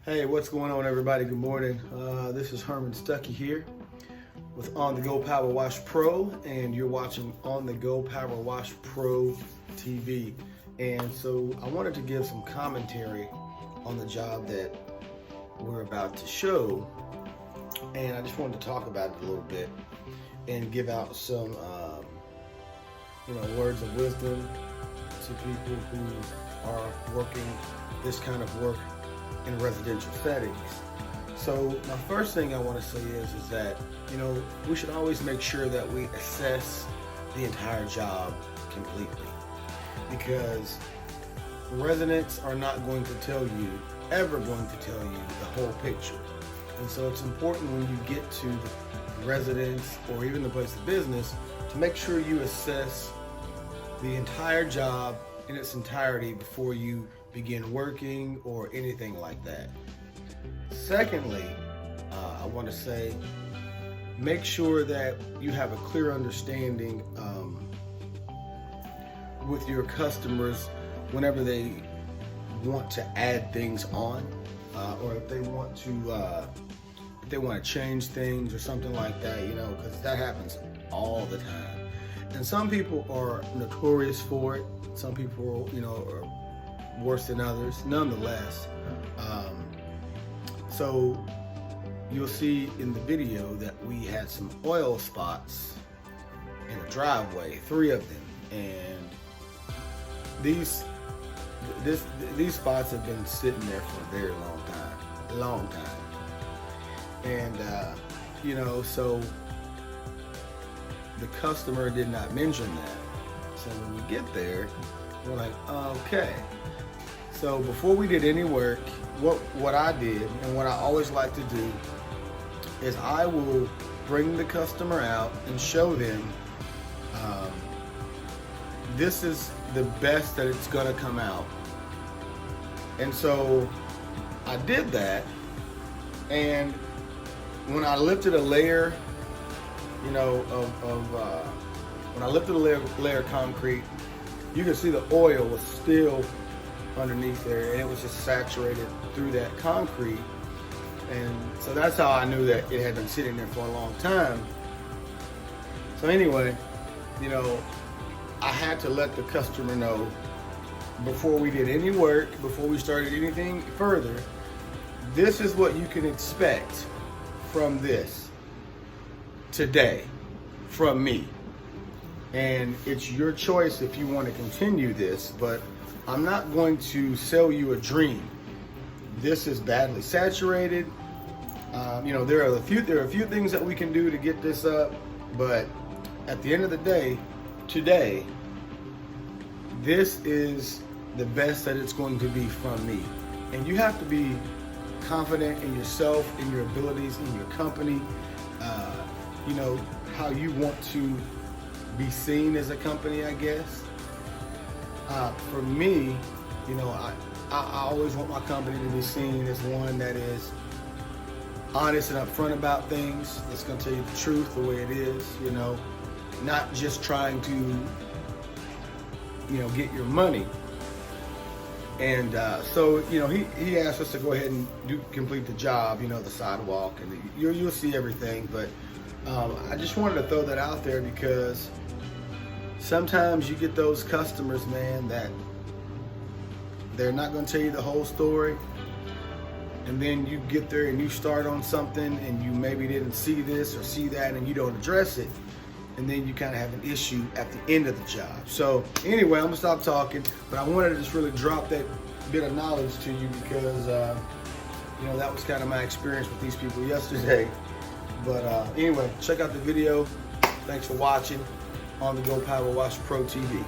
Hey, what's going on, everybody? Good morning. This is Herman Stuckey here with On The Go Power Wash Pro, and you're watching On The Go Power Wash Pro TV. And so I wanted to give some commentary on the job that we're about to show, and I just wanted to talk about it a little bit and give out some, words of wisdom to people who are working this kind of work in residential settings. So my first thing I want to say is that, we should always make sure that we assess the entire job completely, because residents are not going to tell you, ever going to tell you the whole picture. And so it's important when you get to the residence or even the place of business to make sure you assess the entire job in its entirety before you begin working or anything like that. Secondly, I want to say, make sure that you have a clear understanding with your customers whenever they want to add things on, or if they want to change things or something like that, because that happens all the time. And some people are notorious for it. Some people, are worse than others, nonetheless. So you'll see in the video that we had some oil spots in the driveway, 3 of them, and these spots have been sitting there for a very long time. And so the customer did not mention that. So when we get there, we're like, okay. So before we did any work, what I did and what I always like to do is I will bring the customer out and show them this is the best that it's gonna come out. And so I did that, and when I lifted a layer, when I lifted a layer of concrete, you can see the oil was still underneath there, and it was just saturated through that concrete. And so that's how I knew that it had been sitting there for a long time. So anyway, I had to let the customer know before we did any work, before we started anything further, this is what you can expect from this today from me. And it's your choice if you want to continue this, but I'm not going to sell you a dream. This is badly saturated. There are a few things that we can do to get this up, but at the end of the day, today, this is the best that it's going to be from me. And you have to be confident in yourself, in your abilities, in your company, how you want to be seen as a company, I guess. For me, I always want my company to be seen as one that is honest and upfront about things. That's going to tell you the truth the way it is, not just trying to, get your money. And so, he asked us to go ahead and complete the job, the sidewalk, and you'll see everything. But I just wanted to throw that out there because sometimes you get those customers, man, that they're not going to tell you the whole story. And then you get there and you start on something and you maybe didn't see this or see that and you don't address it. And then you kind of have an issue at the end of the job. So anyway, I'm going to stop talking, but I wanted to just really drop that bit of knowledge to you because, that was kind of my experience with these people yesterday. But anyway, check out the video. Thanks for watching On The Go Power Wash Pro TV.